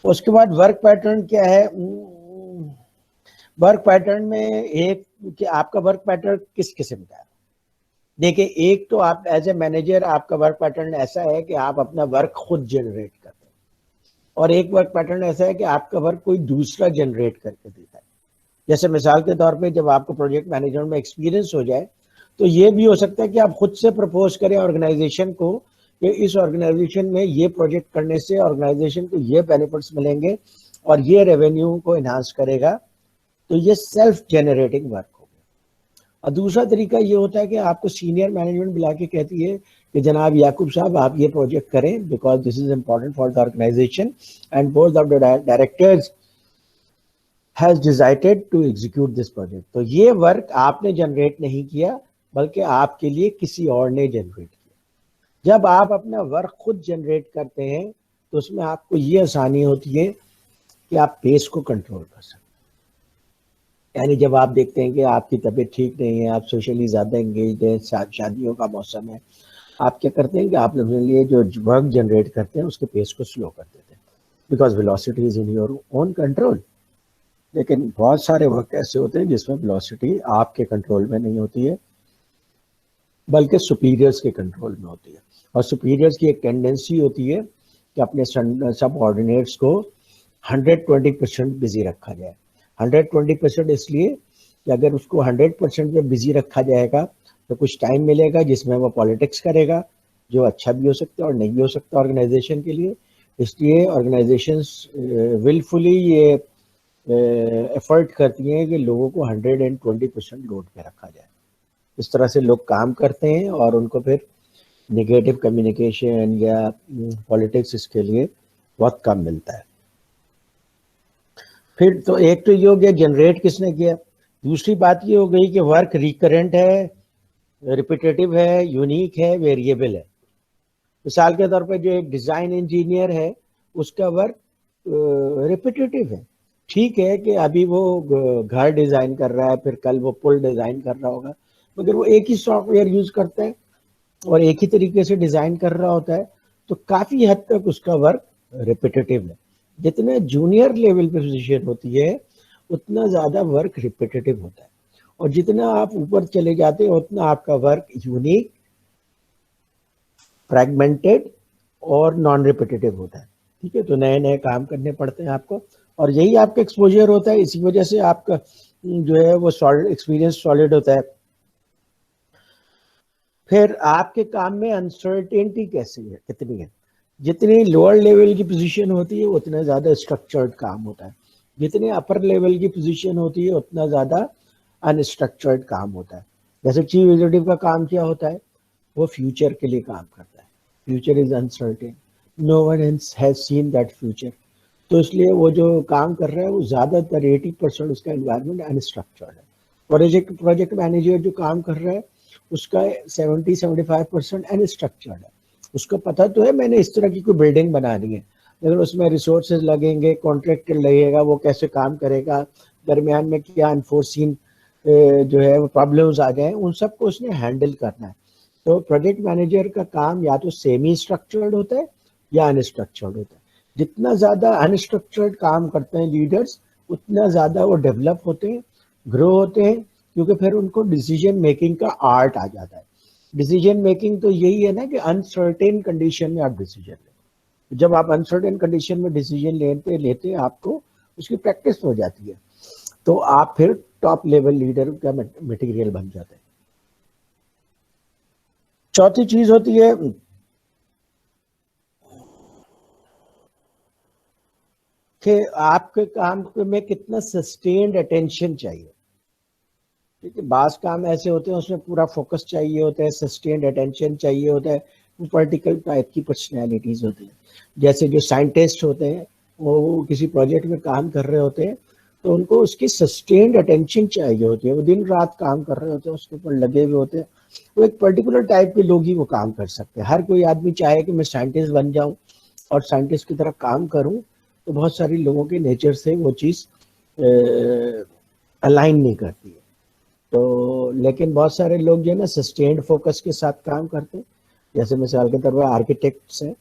उसके बाद work pattern क्या है? वर्क पैटर्न में एक कि आपका वर्क पैटर्न किस किस्म का है। देखिए, एक तो आप एज ए मैनेजर आपका वर्क पैटर्न ऐसा है कि आप अपना वर्क खुद जनरेट करते हैं, और एक वर्क पैटर्न ऐसा है कि आपका वर्क कोई दूसरा जनरेट करके देता है। जैसे मिसाल के तौर पे जब आपको प्रोजेक्ट मैनेजमेंट में एक्सपीरियंस हो जाए, तो ये भी हो सकता है कि आप खुद से प्रपोज करें ऑर्गेनाइजेशन को कि इस ऑर्गेनाइजेशन में ये प्रोजेक्ट करने से ऑर्गेनाइजेशन को ये बेनिफिट्स मिलेंगे और ये रेवेन्यू को इन्हांस करेगा। तो ये सेल्फ जेनरेटिंग वर्क हो गया। और दूसरा तरीका ये होता है कि आपको सीनियर मैनेजमेंट बुला के कहती है कि जनाब याकूब साहब आप ये प्रोजेक्ट करें because this is important for the organisation and board of the directors has decided to execute this project। तो ये वर्क आपने जनरेट नहीं किया, बल्कि आपके लिए किसी और ने जनरेट किया। जब आप अपना वर्क खुद जनरेट करते हैं तो उसमें आपको ये आसानी होती है कि आप पेस को कंट्रोल कर सकते हैं। यानी जब आप देखते हैं कि आपकी तबीयत ठीक नहीं है, आप सोशली ज़्यादा एंगेज हैं, शादियों का मौसम है, आप क्या करते हैं कि आप अपने लिए जो वर्क जनरेट करते हैं उसके पेस को स्लो कर देते हैं, because velocity is in your own control. लेकिन बहुत सारे वर्क ऐसे होते हैं जिसमें वेलोसिटी आपके कंट्रोल में नहीं होती है, बल्कि सुपीरियर्स के कंट्रोल में होती है। और सुपीरियर्स की एक टेंडेंसी होती है कि अपने सब ऑर्डिनेट्स को 120% बिजी रखा जाए। 120% इसलिए कि अगर उसको 100% में बिजी रखा जाएगा तो कुछ टाइम मिलेगा जिसमें वो पॉलिटिक्स करेगा, जो अच्छा भी हो सकता है और नहीं भी हो सकता ऑर्गेनाइजेशन के लिए। इसलिए ऑर्गेनाइजेशंस विलफुली ये एफर्ट करती हैं कि लोगों को 120% लोड पे रखा जाए। इस तरह से लोग काम करते हैं और उनको फिर नेगेटिव कम्युनिकेशन या पॉलिटिक्स इसके लिए बहुत कम मिलता है। फिर तो एक तो ये हो गया जनरेट किसने किया। दूसरी बात ये हो गई कि वर्क रिकरेंट है, रिपीटेटिव है, यूनिक है, वेरिएबल है। मिसाल के तौर पर जो एक डिज़ाइन इंजीनियर है उसका वर्क रिपीटेटिव है। ठीक है कि अभी वो घर डिज़ाइन कर रहा है, फिर कल वो पुल डिज़ाइन कर रहा होगा, मगर वो एक ही सॉफ्टवेयर यूज़ करता है और एक ही तरीके से डिज़ाइन कर रहा होता है, तो काफ़ी हद तक उसका वर्क रिपीटेटिव है। जितना जूनियर लेवल पे पोजीशन होती है उतना ज़्यादा वर्क रिपीटेटिव होता है, और जितना आप ऊपर चले जाते हैं उतना आपका वर्क यूनिक, फ्रैगमेंटेड और नॉन रिपीटेटिव होता है। ठीक है, तो नए नए काम करने पड़ते हैं आपको, और यही आपका एक्सपोजर होता है। इसी वजह से आपका जो है वो सॉलिड एक्सपीरियंस सॉलिड होता है। फिर आपके काम में अनसर्टेनिटी कैसी है, कितनी है। जितनी लोअर लेवल की पोजीशन होती है उतना ज़्यादा स्ट्रक्चर्ड काम होता है, जितने अपर लेवल की पोजीशन होती है उतना ज़्यादा अनस्ट्रक्चर्ड काम होता है। जैसे चीफ एग्जीक्यूटिव का काम क्या होता है, वो फ्यूचर के लिए काम करता है। Future is uncertain, no one has seen that future. तो इसलिए वो जो काम कर रहा है वो ज़्यादातर 80% उसका एनवायरनमेंट अनस्ट्रक्चर्ड है। प्रोजेक्ट मैनेजर जो काम कर रहा है उसका 70-75% अनस्ट्रक्चर्ड है। उसको पता तो है मैंने इस तरह की कोई बिल्डिंग बनानी है, लेकिन उसमें रिसोर्सेज लगेंगे, कॉन्ट्रैक्टर लगेगा, वो कैसे काम करेगा, दरमियान में क्या अनफोर्सिन जो है वो प्रॉब्लम्स आ जाए, उन सबको उसने हैंडल करना है। तो प्रोजेक्ट मैनेजर का काम या तो सेमी स्ट्रक्चर्ड होता है या अनस्ट्रक्चर्ड होता है। जितना ज़्यादा अनस्ट्रक्चर्ड काम करते हैं लीडर्स उतना ज़्यादा वो डेवलप होते हैं, ग्रो होते हैं, क्योंकि फिर उनको डिसीजन मेकिंग का आर्ट आ जाता है। डिसीजन मेकिंग तो यही है ना कि अनसर्टेन कंडीशन में आप डिसीजन लेते। जब आप अनसर्टेन कंडीशन में डिसीजन लेते आपको उसकी प्रैक्टिस हो जाती है, तो आप फिर टॉप लेवल लीडर का मटेरियल बन जाते हैं। चौथी चीज होती है कि आपके काम में कितना सस्टेन्ड अटेंशन चाहिए। ठीक है, बास काम ऐसे होते हैं उसमें पूरा फोकस चाहिए होता है, सस्टेन्ड अटेंशन चाहिए होता है, पर्टिकुलर टाइप की पर्सनैलिटीज होती है। जैसे जो साइंटिस्ट होते हैं वो किसी प्रोजेक्ट में काम कर रहे होते हैं तो उनको उसकी सस्टेन्ड अटेंशन चाहिए होती है, वो दिन रात काम कर रहे होते हैं, उसके ऊपर लगे हुए होते हैं। वो एक पर्टिकुलर टाइप के लोग ही वो काम कर सकते हैं। हर कोई आदमी चाहे कि मैं साइंटिस्ट बन जाऊं और साइंटिस्ट की तरह काम करूं, तो बहुत सारे लोगों के नेचर से वो चीज़ अलाइन नहीं करती है। तो लेकिन बहुत सारे लोग जो है ना सस्टेन्ड फोकस के साथ काम करते हैं। जैसे मिसाल के तौर पर आर्किटेक्ट्स हैं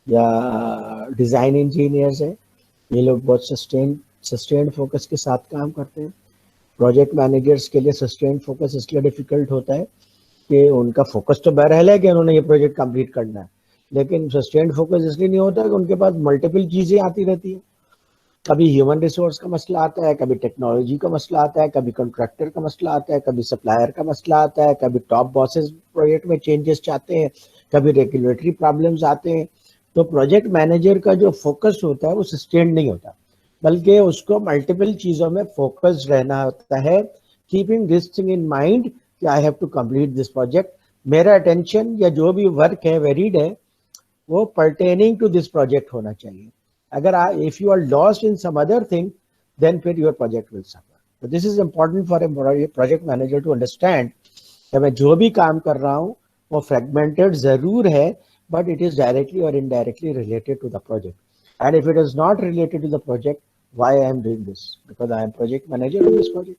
या डिज़ाइन इंजीनियर्स हैं ये लोग बहुत सस्टेन्ड फोकस के साथ काम करते हैं। प्रोजेक्ट मैनेजर्स के लिए सस्टेन्ड फोकस इसलिए डिफिकल्ट होता है कि उनका फोकस तो बहरहाल है कि उन्होंने ये प्रोजेक्ट कंप्लीट करना है, लेकिन सस्टेन्ड फोकस इसलिए नहीं होता कि उनके पास मल्टीपल चीजें आती रहती है। कभी ह्यूमन रिसोर्स का मसला आता है, कभी टेक्नोलॉजी का मसला आता है, कभी कॉन्ट्रैक्टर का मसला आता है, कभी सप्लायर का मसला आता है, कभी टॉप बॉसेस प्रोजेक्ट में चेंजेस चाहते हैं, कभी रेगुलेटरी प्रॉब्लम्स आते हैं। तो प्रोजेक्ट मैनेजर का जो फोकस होता है वो सस्टेन्ड नहीं होता, बल्कि उसको मल्टीपल चीजों में फोकस रहना होता है, keeping this thing in mind कि I have to complete this project. मेरा अटेंशन या जो भी वर्क है वेरीड है वो पर्टेनिंग टू दिस प्रोजेक्ट होना चाहिए। अगर if you are lost in some other thing then फिर योर प्रोजेक्ट विल सफर। तो this is important for a project manager to understand कि मैं जो भी काम कर रहा हूँ वो फ्रेगमेंटेड जरूर है, but it is directly or indirectly related to the project. And if it is not related to the project, why I am doing this? Because I am project manager of this project.